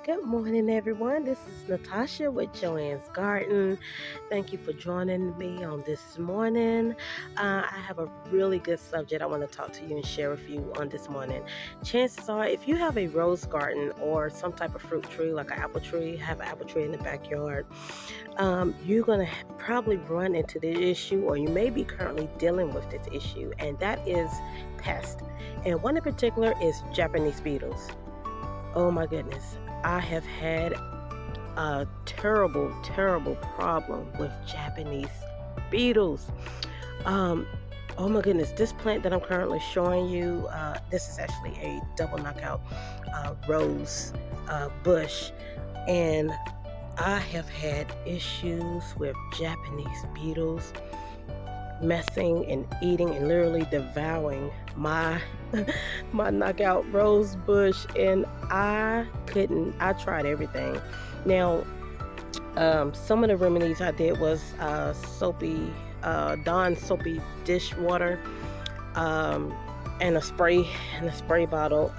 Good morning, everyone. This is Natasha with Joanne's Garden. Thank you for joining me on this morning. I have a really good subject I want to talk to you and share with you on this morning. Chances are, if you have a rose garden or some type of fruit tree, like an apple tree, have an apple tree in the backyard, you're going to probably run into the issue, or you may be currently dealing with this issue, and that is pest. And one in particular is Japanese beetles. Oh my goodness. I have had a terrible, terrible problem with Japanese beetles. Um, oh my goodness, this plant that I'm currently showing you, this is actually a double knockout rose bush. And I have had issues with Japanese beetles messing and eating and literally devouring my my knockout rose bush, and I tried everything. Now some of the remedies I did was Dawn soapy dishwater, and a spray bottle.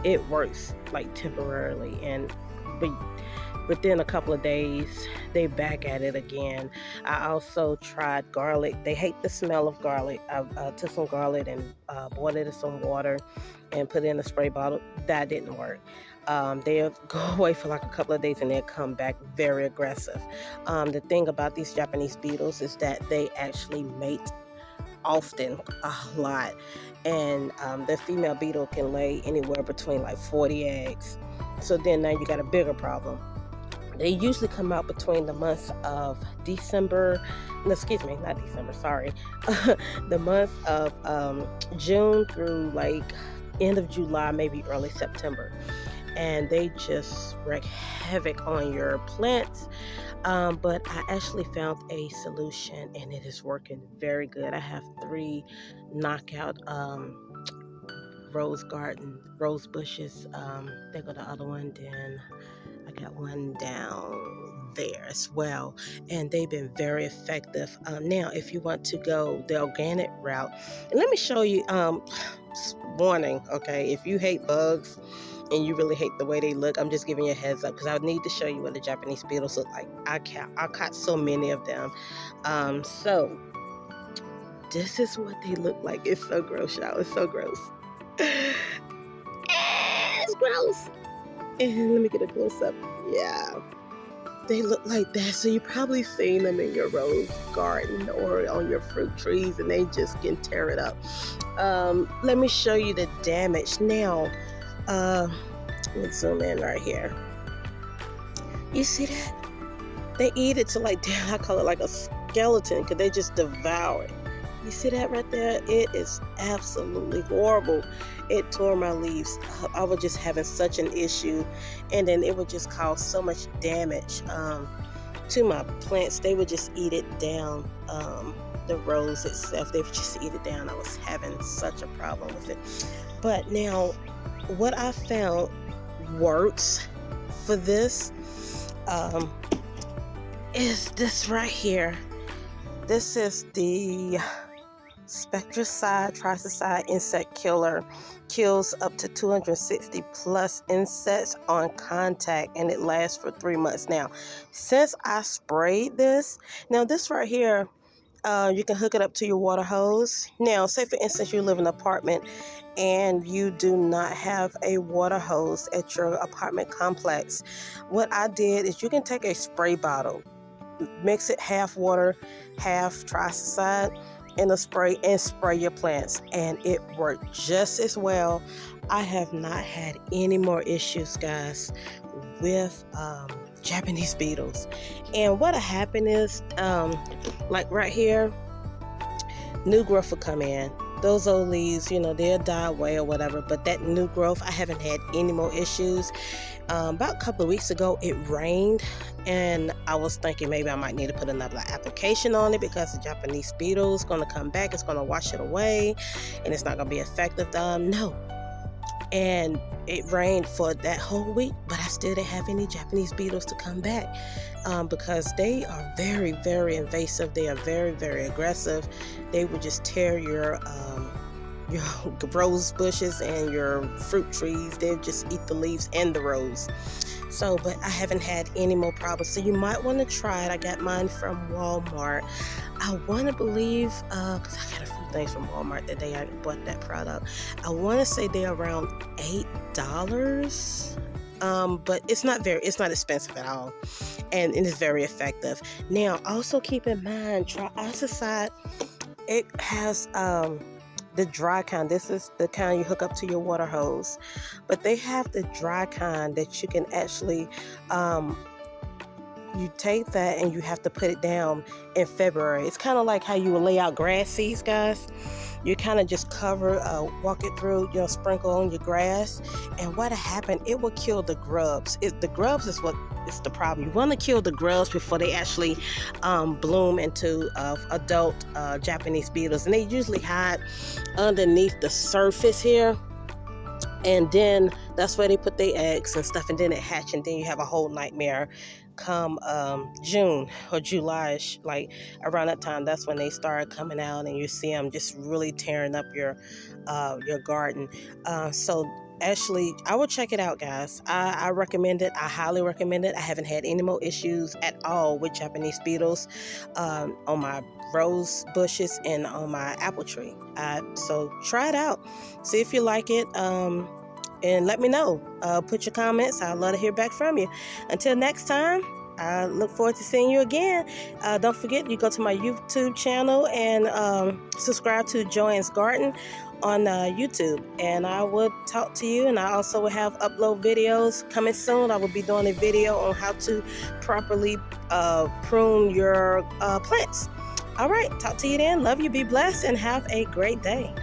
It works like temporarily, and but within a couple of days they back at it again. I also tried garlic. They hate the smell of garlic. I took some garlic and boiled it in some water and put it in a spray bottle. That didn't work. They'll go away for like a couple of days and they'll come back very aggressive. The thing about these Japanese beetles is that they actually mate often, a lot, and the female beetle can lay anywhere between like 40 eggs. So then now you got a bigger problem. They usually come out between the months of December, no, excuse me, not December, sorry, the months of June through like end of July, maybe early September. And they just wreak havoc on your plants. But I actually found a solution and it is working very good. I have 3 knockout rose bushes. There go the other one. Then I got one down there as well, and they've been very effective. Now, if you want to go the organic route, and let me show you. Warning, okay? If you hate bugs and you really hate the way they look, I'm just giving you a heads up because I need to show you what the Japanese beetles look like. I caught so many of them. So this is what they look like. It's so gross, y'all. It's so gross. It's gross. And let me get a close up. Yeah, they look like that. So you probably seen them in your rose garden or on your fruit trees, and they just can tear it up. Let me show you the damage now. Let me zoom in right here. You see that? They eat it to like, damn, I call it like a skeleton because they just devour it. You see that right there? It is absolutely horrible. It tore my leaves up. I was just having such an issue, and then it would just cause so much damage to my plants. They would just eat it down. The rose itself, they would just eat it down. I was having such a problem with it. But now, what I found works for this is this right here. This is the Spectricide Triticide insect killer. Kills up to 260 plus insects on contact, and it lasts for 3 months. Now, since I sprayed this, now this right here, you can hook it up to your water hose. Now, say for instance you live in an apartment and you do not have a water hose at your apartment complex. What I did is you can take a spray bottle, mix it half water, half triticide in a spray, and spray your plants, and it worked just as well. I have not had any more issues, guys, with Japanese beetles. And what happened is, like right here, new growth will come in. Those old leaves, they'll die away or whatever, but that new growth, I haven't had any more issues. About a couple of weeks ago, it rained, and I was thinking maybe I might need to put another application on it because the Japanese beetle is going to come back. It's going to wash it away, and it's not going to be effective. No. And it rained for that whole week, but I still didn't have any Japanese beetles to come back because they are very, very invasive. They are very, very aggressive. They would just tear your rose bushes and your fruit trees. They'll just eat the leaves and the rose. So, but I haven't had any more problems. So you might want to try it. I got mine from Walmart. I want to believe, because I got a few things from Walmart the day I bought that product. I want to say they're around $8. But it's not expensive at all, and it is very effective. Now, also keep in mind, triazicide, it has the dry kind. This is the kind you hook up to your water hose, but they have the dry kind that you can actually you take that and you have to put it down in February. It's kind of like how you would lay out grass seeds, guys. You kind of just cover, walk it through, sprinkle on your grass, and what'll happen, it will kill the grubs. The grubs is what is the problem. You want to kill the grubs before they actually bloom into adult Japanese beetles, and they usually hide underneath the surface here. And then that's where they put their eggs and stuff, and then it hatch, and then you have a whole nightmare come June or July-ish, like around that time. That's when they start coming out, and you see them just really tearing up your garden. So actually, I would check it out, guys. I recommend it. I highly recommend it. I haven't had any more issues at all with Japanese beetles on my rose bushes and on my apple tree. So try it out. See if you like it. And let me know. Put your comments. I'd love to hear back from you. Until next time, I look forward to seeing you again. Don't forget, you go to my YouTube channel and subscribe to Joanne's Garden on YouTube. And I will talk to you. And I also will have upload videos coming soon. I will be doing a video on how to properly prune your plants. All right. Talk to you then. Love you. Be blessed and have a great day.